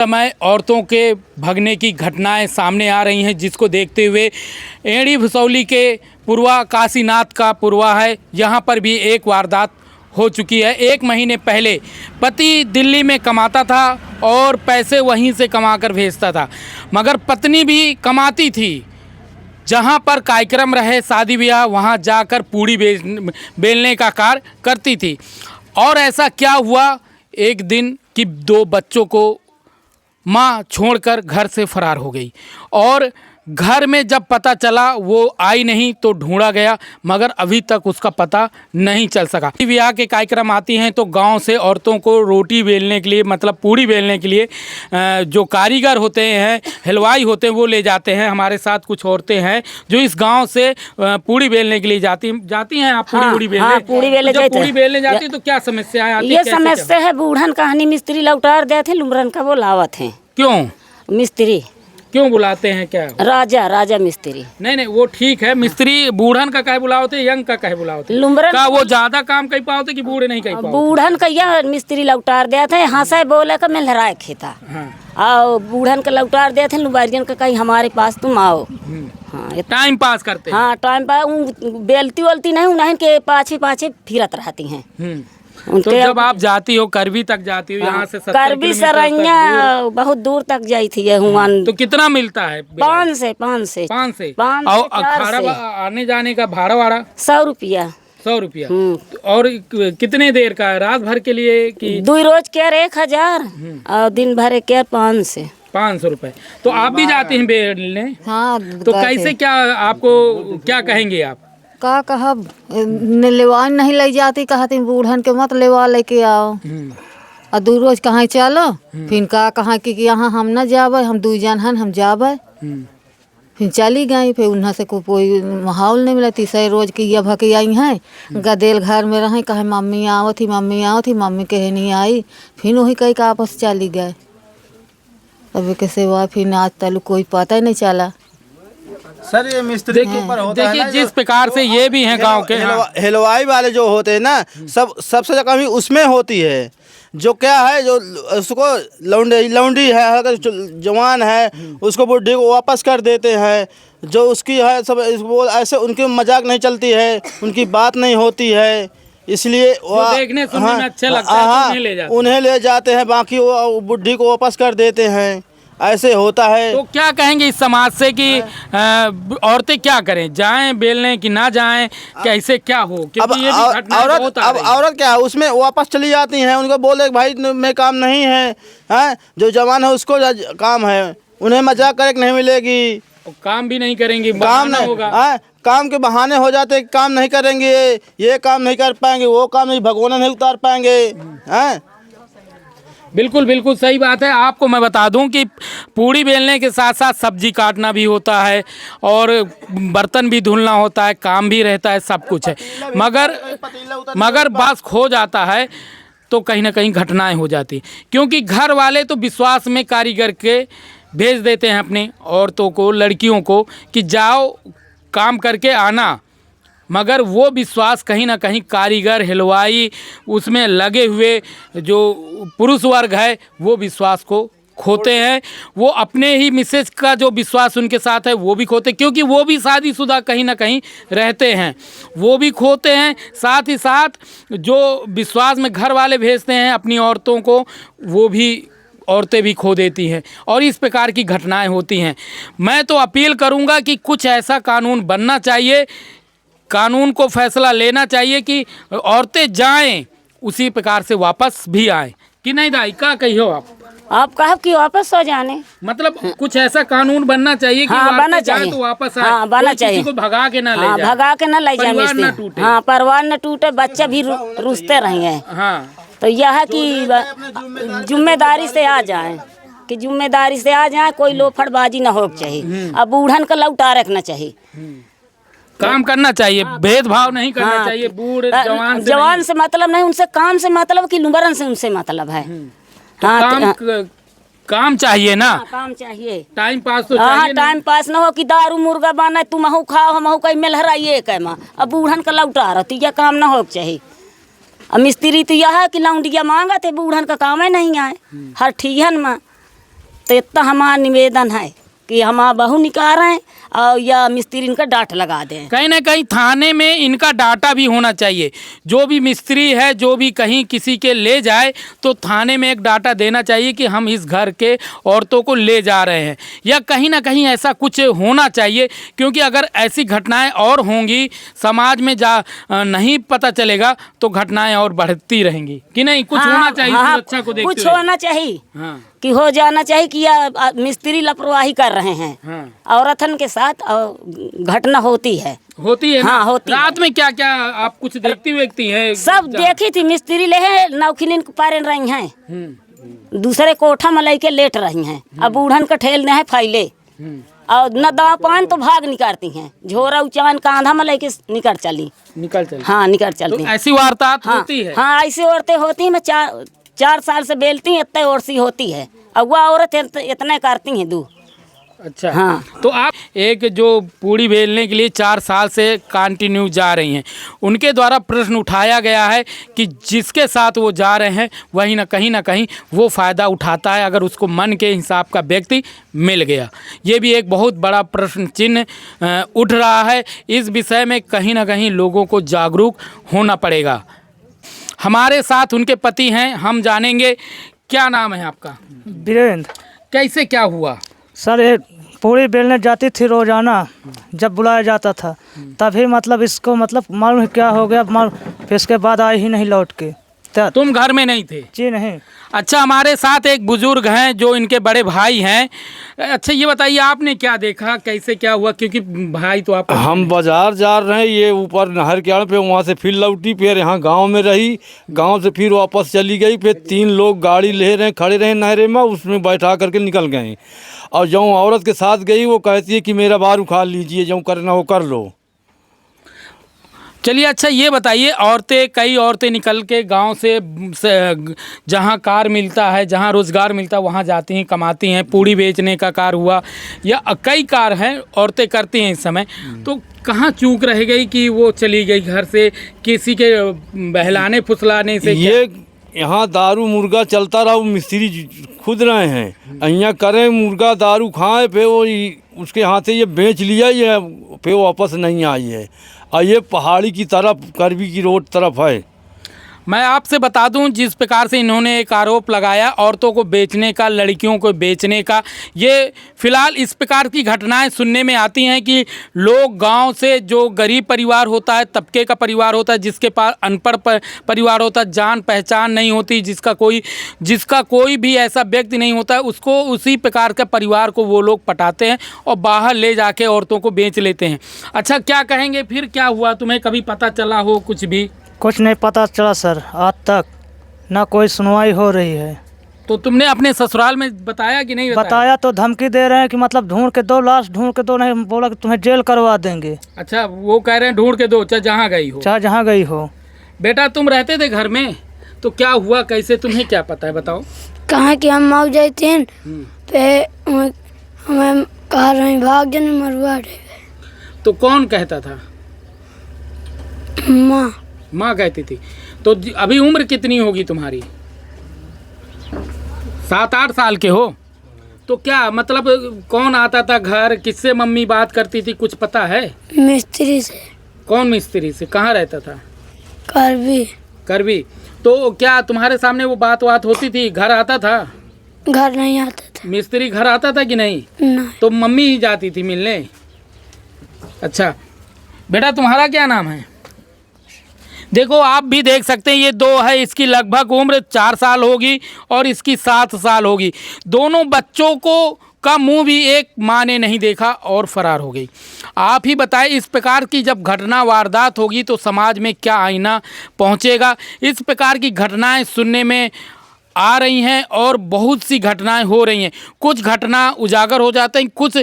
समय औरतों के भगने की घटनाएं सामने आ रही हैं, जिसको देखते हुए एड़ी भसौली के पूर्वा काशीनाथ का पूर्वा है, यहाँ पर भी एक वारदात हो चुकी है। 1 महीने पहले पति दिल्ली में कमाता था और पैसे वहीं से कमाकर भेजता था, मगर पत्नी भी कमाती थी। जहाँ पर कार्यक्रम रहे शादी ब्याह, वहाँ जाकर पूड़ी बेलने का कार्य करती थी। और ऐसा क्या हुआ एक दिन कि 2 बच्चों को माँ छोड़कर घर से फरार हो गई और घर में जब पता चला वो आई नहीं तो ढूंढा गया, मगर अभी तक उसका पता नहीं चल सका। ब्याह के कार्यक्रम आती हैं तो गांव से औरतों को रोटी बेलने के लिए, मतलब पूड़ी बेलने के लिए जो कारीगर होते हैं, हलवाई होते हैं, वो ले जाते हैं। हमारे साथ कुछ औरतें हैं जो इस गांव से पूड़ी बेलने के लिए जाती हैं। आप पूड़ी बेलने? पूड़ी बेलने जब पूड़ी बेलने जाती है तो क्या समस्याएं आती है? ये समस्या है बूढ़न कहानी मिस्त्री लौटार दे थे, लुमरन का वो लावत है। क्यों मिस्त्री क्यों बुलाते हैं? क्या राजा मिस्त्री? नहीं, वो ठीक है। मिस्त्री बूढ़न का कहे बुलाओते, यंग का कहे बुलाओते? लुमरन का वो ज्यादा काम कर पाओते कि बूढ़े नहीं कर पाओते? बूढ़न का यह मिस्त्री लौटार दे थे, हंसा बोले का मैं लहराए खेता। आओ बूढ़न का लौटार दे थे, लुबारियन का कहीं हमारे पास तुम आओ। टाइम पास करते? हाँ टाइम पास। बेलती वलती नहीं, उन्हें के पाछे फिरत रहती हैं। तो जब आप जाती हो करवी तक जाती हो, यहाँ से 70 करवी सरैया बहुत दूर तक जाई थी। तो कितना मिलता है? 5 से और अखाड़ा आने जाने का भाड़ा 100 रुपया। 100 रुपया। और कितने देर का है? रात भर के लिए कि 2 रोज के 1000 और दिन भर के 500 रुपए। तो आप भी जाती हैं बेलने? हाँ। तो कैसे, क्या आपको क्या कहेंगे आप? का कहब लेवा नहीं ले जाती, कहती बूढ़न के मत लेवा लेके आओ। और 2 रोज कहाँ चलो, फिर कहाँ कि यहाँ हम न जाबे, हम 2 जन हन हम जाबे। फिर चली गई, फिर उन्हें से कोई माहौल नहीं मिला। 3 रोज की ये भकी आई हैं, गदेल घर में रहे, कहे मम्मी आओ थी मम्मी कहे नहीं आई। फिर वही कही का आपस चली गए। अभी के सेवा फिर आज तक कोई पता ही नहीं चला। सर ये मिस्त्री के ऊपर होता है ना, जिस प्रकार से ये भी हैं गांव के हलवाई वाले जो होते हैं ना, सबसे ज़्यादा कमी उसमें होती है। जो क्या है, जो उसको लौंडी है, अगर जवान है उसको बुढ़ी को वापस कर देते हैं। जो उसकी है सब वो ऐसे उनकी मजाक नहीं चलती है, उनकी बात नहीं होती है, इसलिए देखने सुनने में अच्छा लगता है तो उन्हें ले जाते हैं, बाकी वो बुढ़ी को वापस कर देते हैं। ऐसे होता है। तो क्या कहेंगे इस समाज से कि औरतें क्या करें, जाएं बेलने कि ना जाएं, कैसे क्या हो? क्योंकि ये भी घटना बहुत आ रही है। औरत क्या है, उसमें वापस चली जाती हैं। उनको बोले भाई मैं काम नहीं है, जो जवान है उसको काम है, उन्हें मजाक करे नहीं मिलेगी। काम भी नहीं करेंगे, काम नहीं होगा। काम के बहाने हो जाते, काम नहीं करेंगे, ये काम नहीं कर पाएंगे, वो काम नहीं, भगवान नहीं उतार पाएंगे। बिल्कुल सही बात है। आपको मैं बता दूं कि पूड़ी बेलने के साथ साथ सब्जी काटना भी होता है और बर्तन भी धुलना होता है, काम भी रहता है, सब कुछ है। मगर बस खो जाता है तो कहीं ना कहीं घटनाएं हो जाती, क्योंकि घर वाले तो विश्वास में कारीगर के भेज देते हैं अपने औरतों को, लड़कियों को कि जाओ काम करके आना, मगर वो विश्वास कहीं ना कहीं कारीगर, हलवाई, उसमें लगे हुए जो पुरुष वर्ग है वो विश्वास को खोते हैं। वो अपने ही मिसेज का जो विश्वास उनके साथ है वो भी खोते, क्योंकि वो भी शादीशुदा कहीं ना कहीं रहते हैं, वो भी खोते हैं। साथ ही साथ जो विश्वास में घर वाले भेजते हैं अपनी औरतों को, वो भी औरतें भी खो देती हैं और इस प्रकार की घटनाएं होती हैं। मैं तो अपील करूंगा कि कुछ ऐसा कानून बनना चाहिए, कानून को फैसला लेना चाहिए कि औरतें जाएं उसी प्रकार से वापस भी आएं, कि नहीं दाई? क्या कहियो आप कहो कि वापस हो जाने, मतलब कुछ ऐसा कानून बनना चाहिए कि बनना चाहिए तो वापस आए। हाँ, बनना चाहिए। किसी को भगा के ना ले जाए, भगा के ना ले जाए, परिवार ना टूटे। हाँ, परिवार न टूटे, बच्चे भी रुसते रहेंगे। हाँ, तो यह है कि जिम्मेदारी से आ जाए, कि जिम्मेदारी से आ जाए, कोई लोफड़बाजी ना हो चाहिए। अब बूढ़न का लौटा रखना चाहिए, काम करना चाहिए, भेदभाव नहीं करना चाहिए। बूढ़ जवान से मतलब नहीं, उनसे काम से मतलब कि लुमरन से उनसे मतलब है। काम चाहिए ना, काम चाहिए, टाइम पास तो चाहिए। टाइम पास ना हो कि दारू मुर्गा बना तुम महू खाओ हम कहीं मेलहराइए कैमा। अब बूढ़न का लौटा रहा, यह काम ना हो चाहिए। अब मिस्त्री तो यह है कि लौंडिया मांगा थे, बूढ़न का काम है नहीं आए हर ठीहन में। तो इतना हमारा निवेदन है कि हमारा बहू निकाल रहे हैं और या मिस्त्री इनका डांट लगा दें। कहीं ना कहीं थाने में इनका डाटा भी होना चाहिए। जो भी मिस्त्री है, जो भी कहीं किसी के ले जाए तो थाने में एक डाटा देना चाहिए कि हम इस घर के औरतों को ले जा रहे हैं, या कहीं ना कहीं ऐसा कुछ होना चाहिए। क्योंकि अगर ऐसी घटनाएं और होंगी, समाज में नहीं पता चलेगा तो घटनाएं और बढ़ती रहेंगी कि नहीं। कुछ होना चाहिए सुरक्षा को देखते कुछ हुए। होना चाहिए हाँ, कि हो जाना चाहिए कि या मिस्त्री लापरवाही कर रहे हैं हाँ। औरतन के साथ और घटना होती है होती है ना? हाँ, होती रात में क्या क्या आप कुछ देखती हैं? सब देखी थी। मिस्त्री ले है नौखिन पारे रही हैं, दूसरे कोठा में लेके लेट रही हैं। अब बूढ़न का ठेलने है फैले और न दवा पान तो भाग निकालती हैं, झोरा उचान कांधा में लेके निकल चली। हाँ, निकल चलती। तो ऐसी वारदात हाँ, होती है? हाँ, ऐसी औरतें होती हैं। मैं 4 साल से बेलती हैं, इतने औरसी होती है। अब वह औरत इतने करती हैं दू। अच्छा, हाँ। तो आप एक जो पूड़ी बेलने के लिए 4 साल से कंटिन्यू जा रही हैं, उनके द्वारा प्रश्न उठाया गया है कि जिसके साथ वो जा रहे हैं वही ना कहीं वो फ़ायदा उठाता है अगर उसको मन के हिसाब का व्यक्ति मिल गया। ये भी एक बहुत बड़ा प्रश्न चिन्ह उठ रहा है। इस विषय में कहीं ना कहीं लोगों को जागरूक होना पड़ेगा। हमारे साथ उनके पति हैं, हम जानेंगे। क्या नाम है आपका? वीरेंद्र। कैसे क्या हुआ? सर ये पूड़ी बेलने जाती थी रोजाना, जब बुलाया जाता था तभी मतलब इसको मतलब मालूम क्या हो गया, फिर इसके बाद आई ही नहीं लौट के। तुम घर में नहीं थे? जी नहीं। अच्छा, हमारे साथ एक बुजुर्ग हैं जो इनके बड़े भाई हैं। अच्छा, ये बताइए आपने क्या देखा, कैसे क्या हुआ? क्योंकि भाई तो आप। हम बाजार जा रहे हैं, ये ऊपर नहर के आड़ पे, वहाँ से फिर लौटी, फिर यहाँ गांव में रही, गांव से फिर वापस चली गई। फिर 3 लोग गाड़ी ले रहे खड़े रहे नहरे में, उसमें बैठा करके निकल गए। और जो औरत के साथ गई वो कहती है कि मेरा बार उखाड़ लीजिए, जो करना हो कर लो। चलिए, अच्छा ये बताइए, कई औरतें निकल के गांव से जहां कार मिलता है, जहां रोज़गार मिलता है वहां जाती हैं, कमाती हैं। पूड़ी बेचने का कार हुआ या कई कार हैं औरतें करती हैं इस समय। तो कहाँ चूक रह गई कि वो चली गई घर से, किसी के बहलाने फुसलाने से? ये यहाँ दारू मुर्गा चलता रहा, वो मिस्त्री खुद रहे हैं, यहाँ करें मुर्गा दारू खाएं, फिर वो उसके हाथ से ये बेच लिया, ये फिर वापस नहीं आई है। और ये पहाड़ी की तरफ, करबी की रोड तरफ है। मैं आपसे बता दूं, जिस प्रकार से इन्होंने एक आरोप लगाया औरतों को बेचने का, लड़कियों को बेचने का, ये फिलहाल इस प्रकार की घटनाएं सुनने में आती हैं कि लोग गांव से, जो गरीब परिवार होता है, तबके का परिवार होता है, जिसके पास अनपढ़ परिवार होता है, जान पहचान नहीं होती, जिसका कोई भी ऐसा व्यक्ति नहीं होता है, उसको उसी प्रकार के परिवार को वो लोग पटाते हैं और बाहर ले जाके औरतों को बेच लेते हैं। अच्छा, क्या कहेंगे, फिर क्या हुआ? तुम्हें कभी पता चला हो कुछ भी? कुछ नहीं पता चला सर, आज तक ना कोई सुनवाई हो रही है। तो तुमने अपने ससुराल में बताया कि नहीं बताया तो धमकी दे रहे हैं कि मतलब ढूंढ के दो, लाश ढूंढ के दो, नहीं बोला कि तुम्हें जेल करवा देंगे। अच्छा, वो कह रहे हैं ढूंढ के दो, चाहे जहाँ गई हो। चाहे जहाँ गई हो। बेटा, तुम रहते थे घर में, तो क्या हुआ, कैसे, तुम्हें क्या पता है, बताओ। कहाँ कि हम मौज गए थे, हमें कह रहे भाग जन मरुआ। तो कौन कहता था? माँ कहती थी। तो अभी उम्र कितनी होगी तुम्हारी? 7-8 साल के हो? तो क्या मतलब, कौन आता था घर, किससे मम्मी बात करती थी, कुछ पता है? मिस्त्री से। कौन मिस्त्री से? कहाँ रहता था? करबी। तो क्या तुम्हारे सामने वो बात होती थी? घर आता था? घर नहीं आता था। मिस्त्री घर आता था कि नहीं? नहीं। तो मम्मी ही जाती थी मिलने? अच्छा बेटा, तुम्हारा क्या नाम है? देखो, आप भी देख सकते हैं, ये 2 है, इसकी लगभग उम्र 4 साल होगी और इसकी 7 साल होगी। दोनों बच्चों का मुंह भी एक माँ ने नहीं देखा और फरार हो गई। आप ही बताएं, इस प्रकार की जब घटना वारदात होगी तो समाज में क्या आईना पहुंचेगा? इस प्रकार की घटनाएं सुनने में आ रही हैं और बहुत सी घटनाएं हो रही हैं। कुछ घटना उजागर हो जाते हैं, कुछ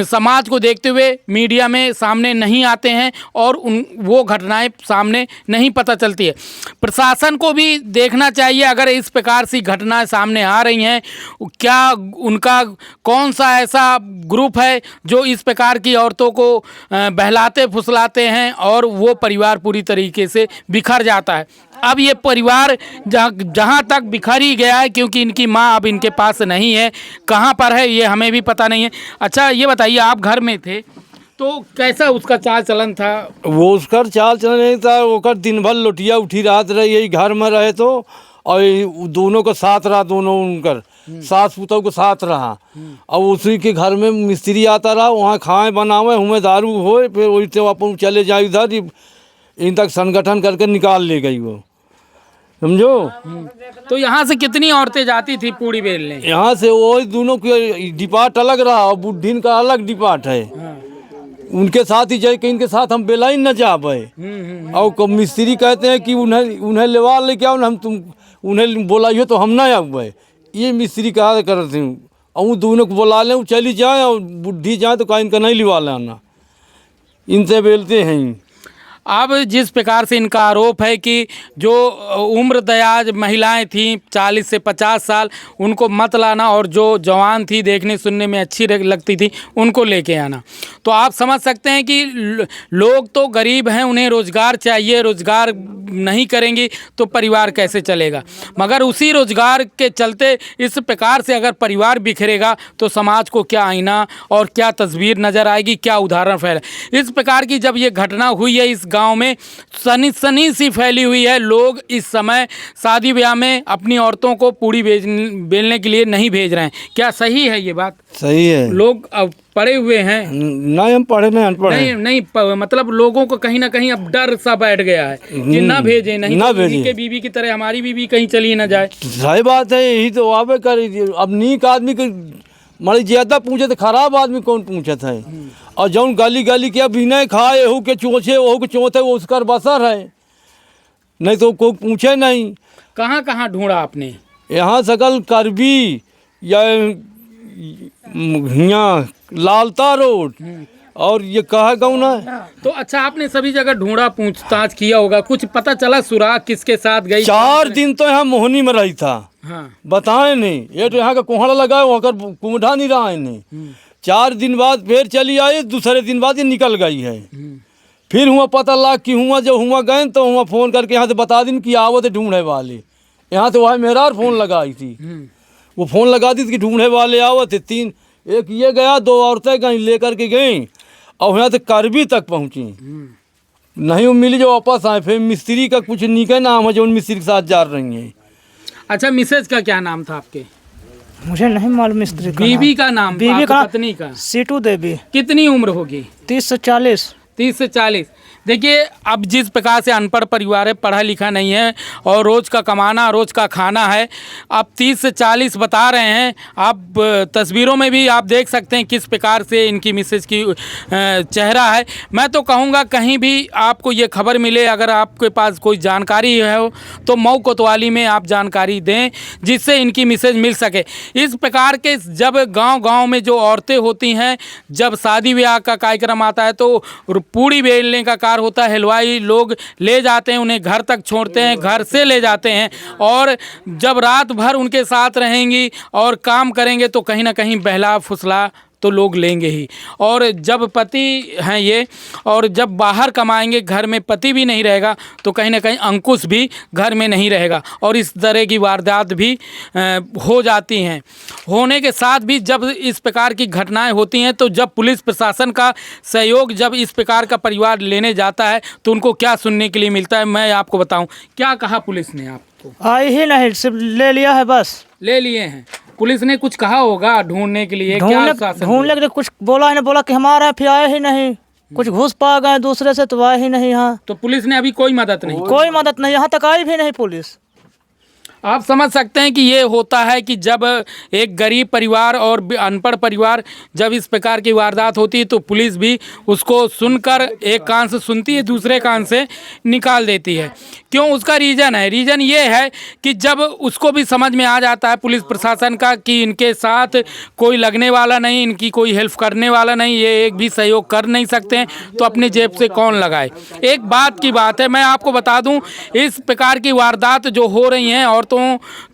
समाज को देखते हुए मीडिया में सामने नहीं आते हैं और वो घटनाएं सामने नहीं पता चलती है। प्रशासन को भी देखना चाहिए, अगर इस प्रकार सी घटनाएं सामने आ रही हैं, क्या उनका कौन सा ऐसा ग्रुप है जो इस प्रकार की औरतों को बहलाते फुसलाते हैं और वो परिवार पूरी तरीके से बिखर जाता है। अब ये परिवार जहाँ तक बिखर ही गया है, क्योंकि इनकी माँ अब इनके पास नहीं है, कहाँ पर है ये हमें भी पता नहीं है। अच्छा ये बताइए, आप घर में थे तो कैसा उसका चाल चलन था? वो उसका चाल चलन नहीं था, वो दिन भर लोटिया उठी रात रही, यही घर में रहे तो, और दोनों का साथ रहा, दोनों उनकर सास पुतों को साथ रहा। और उसी के घर में मिस्त्री आता रहा, वहाँ खाए बनावे, हमें दारू हो, फिर वही से अपन चले जाए उधर, इन तक संगठन करके निकाल ले गई वो, समझो। तो यहाँ से कितनी औरतें जाती थी पूड़ी बेलने? यहाँ से वो दोनों के डिपार्ट अलग रहा और बुढ़ीन का अलग डिपार्ट है। उनके साथ ही जाए कि इनके साथ हम बेला ही न जा पाए। और मिस्त्री कहते हैं कि उन्हें लेवा लेके आओ, हम तुम उन्हें बोलाइए तो हम ना आए, ये मिस्त्री कहा करते हैं। और वो दोनों को बोला लें, वो चली जाए और बुढ़ी जाए तो कहीं इनका नहीं लिवा लाना, इनसे बेलते हैं। अब जिस प्रकार से इनका आरोप है कि जो उम्र दराज महिलाएं थीं 40 से 50 साल, उनको मत लाना, और जो जवान थी देखने सुनने में अच्छी लगती थी उनको लेके आना। तो आप समझ सकते हैं कि लोग तो गरीब हैं, उन्हें रोज़गार चाहिए, रोज़गार नहीं करेंगी तो परिवार कैसे चलेगा। मगर उसी रोज़गार के चलते इस प्रकार से अगर परिवार बिखरेगा तो समाज को क्या आईना और क्या तस्वीर नज़र आएगी, क्या उदाहरण फैले। इस प्रकार की जब ये घटना हुई है इस गांव में, सनी सी फैली हुई है। लोग इस समय शादी ब्याह में अपनी औरतों को पूड़ी बेलने के लिए नहीं भेज रहे हैं। क्या सही है ये बात? सही है। लोग अब पढ़े हुए हैं? नहीं, हम पढ़े नहीं, अनपढ़ हैं। नहीं, मतलब लोगों को कहीं ना कहीं अब डर सा बैठ गया है कि ना भेजें, नहीं ना तो भेजें। के बीवी की तरह हमारी बीवी कहीं चली ना जाए। सही बात है, यही तो आवे कर। अब नीक आदमी के मारी ज्यादा पूछे तो खराब आदमी कौन पूछत है। और जौन गाली गाली के विनय खाए, एहू के चोचे ओहू के चोते, वो उसका बसर है, नहीं तो कोई पूछे नहीं। कहाँ कहाँ ढूंढा आपने? यहाँ सकल करबी या यहाँ लालता रोड और ये कहा गाँव ना। तो अच्छा, आपने सभी जगह ढूंढा, पूछताछ किया होगा, कुछ पता चला सुराग किसके साथ गई? 4 दिन तो यहाँ मोहनी में रही था। हाँ। बताए नहीं, ये तो यहाँ का कोहड़ा लगा है, वहाँ का कुमढ़ा नहीं रहा है नहीं। 4 दिन बाद फिर चली आई, दूसरे दिन बाद ये निकल गई है। फिर हुआ पता लगा कि हुआ, जब हुआ गए तो हुआ फ़ोन करके यहाँ से बता दिन कि आवत ढूंढे वाले। यहाँ तो वह मेरा फ़ोन लगाई थी, वो फ़ोन लगा दी कि ढूंढे वाले आवत। 3 एक ये गया, 2 औरतें गई लेकर के गई, और यहाँ से करबी तक पहुँची, नहीं वो मिली, जो वापस आए। फिर मिस्त्री का कुछ नीके नाम है जो उन मिस्त्री के साथ जा रही हैं। अच्छा, मिसेज का क्या नाम था आपके? मुझे नहीं मालूम मिस्त्री का बीवी का नाम? बीवी आपकी का पत्नी का? सीटू देवी। कितनी उम्र होगी? 30 से 40। 30 से 40। देखिए, अब जिस प्रकार से अनपढ़ परिवार है, पढ़ा लिखा नहीं है, और रोज़ का कमाना रोज़ का खाना है। अब 30 से 40 बता रहे हैं आप, तस्वीरों में भी आप देख सकते हैं किस प्रकार से इनकी मिसेज की चेहरा है। मैं तो कहूँगा कहीं भी आपको ये खबर मिले, अगर आपके पास कोई जानकारी है तो मऊ कोतवाली में आप जानकारी दें, जिससे इनकी मिसेज मिल सके। इस प्रकार के जब गाँव में जो औरतें होती हैं, जब शादी ब्याह का कार्यक्रम आता है तो पूड़ी बेलने का होता है, हलवाई लोग ले जाते हैं, उन्हें घर तक छोड़ते हैं, घर से ले जाते हैं, और जब रात भर उनके साथ रहेंगी और काम करेंगे तो कहीं ना कहीं बहला फुसला तो लोग लेंगे ही। और जब पति हैं ये, और जब बाहर कमाएंगे, घर में पति भी नहीं रहेगा तो कहीं ना कहीं अंकुश भी घर में नहीं रहेगा, और इस तरह की वारदात भी हो जाती हैं। होने के साथ भी जब इस प्रकार की घटनाएं होती हैं तो जब पुलिस प्रशासन का सहयोग जब इस प्रकार का परिवार लेने जाता है तो उनको क्या सुनने के लिए मिलता है, मैं आपको बताऊं। क्या कहा पुलिस ने आपको? आई ही नहीं, सिर्फ ले लिया है, बस ले लिए हैं। पुलिस ने कुछ कहा होगा ढूंढने के लिए? ढूंढने के लिए कुछ बोला ही नहीं, बोला कि हमारा है, फिर आए ही नहीं। कुछ घुस पा गए दूसरे से तो आए ही नहीं यहाँ। तो पुलिस ने अभी कोई मदद नहीं? कोई मदद नहीं, यहाँ तक आई भी नहीं पुलिस। आप समझ सकते हैं कि ये होता है कि जब एक गरीब परिवार और अनपढ़ परिवार जब इस प्रकार की वारदात होती है तो पुलिस भी उसको सुनकर एक कान से सुनती है, दूसरे कान से निकाल देती है। क्यों? उसका रीज़न ये है कि जब उसको भी समझ में आ जाता है पुलिस प्रशासन का कि इनके साथ कोई लगने वाला नहीं, इनकी कोई हेल्प करने वाला नहीं, ये एक भी सहयोग कर नहीं सकते हैं, तो अपनी जेब से कौन लगाए। एक बात की बात है, मैं आपको बता दूं, इस प्रकार की वारदात जो हो रही हैं औरतों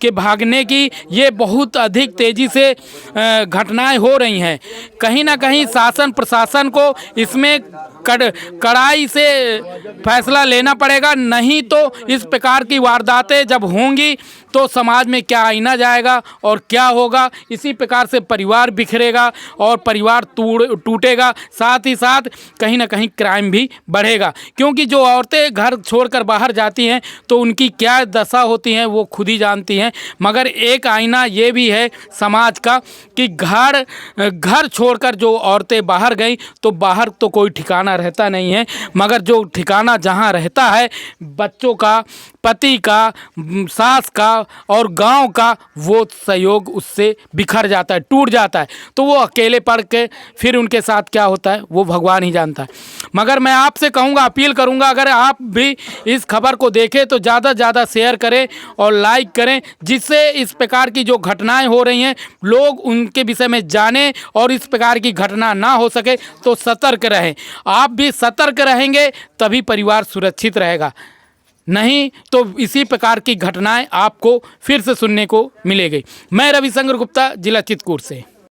के भागने की, ये बहुत अधिक तेज़ी से घटनाएं हो रही हैं। कहीं ना कहीं शासन प्रशासन को इसमें कड़ाई से फैसला लेना पड़ेगा, नहीं तो इस प्रकार की वारदातें जब होंगी तो समाज में क्या आईना जाएगा और क्या होगा। इसी प्रकार से परिवार बिखरेगा और परिवार टूटेगा, साथ ही साथ कहीं ना कहीं क्राइम भी बढ़ेगा, क्योंकि जो औरतें घर छोड़कर बाहर जाती हैं तो उनकी क्या दशा होती है वो खुद ही जानती हैं। मगर एक आईना ये भी है समाज का कि घर छोड़कर जो औरतें बाहर गई तो बाहर तो कोई ठिकाना रहता नहीं है, मगर जो ठिकाना जहाँ रहता है बच्चों का, पति का, सास का और गांव का, वो सहयोग उससे बिखर जाता है, टूट जाता है। तो वो अकेले पड़ के फिर उनके साथ क्या होता है वो भगवान ही जानता है। मगर मैं आपसे कहूँगा, अपील करूँगा, अगर आप भी इस खबर को देखें तो ज़्यादा से ज़्यादा शेयर करें और लाइक करें, जिससे इस प्रकार की जो घटनाएं हो रही हैं लोग उनके विषय में जानें और इस प्रकार की घटना ना हो सके तो सतर्क रहें। आप भी सतर्क रहेंगे तभी परिवार सुरक्षित रहेगा, नहीं तो इसी प्रकार की घटनाएं आपको फिर से सुनने को मिलेगी। मैं रविशंकर गुप्ता, जिला चित्रकूट से।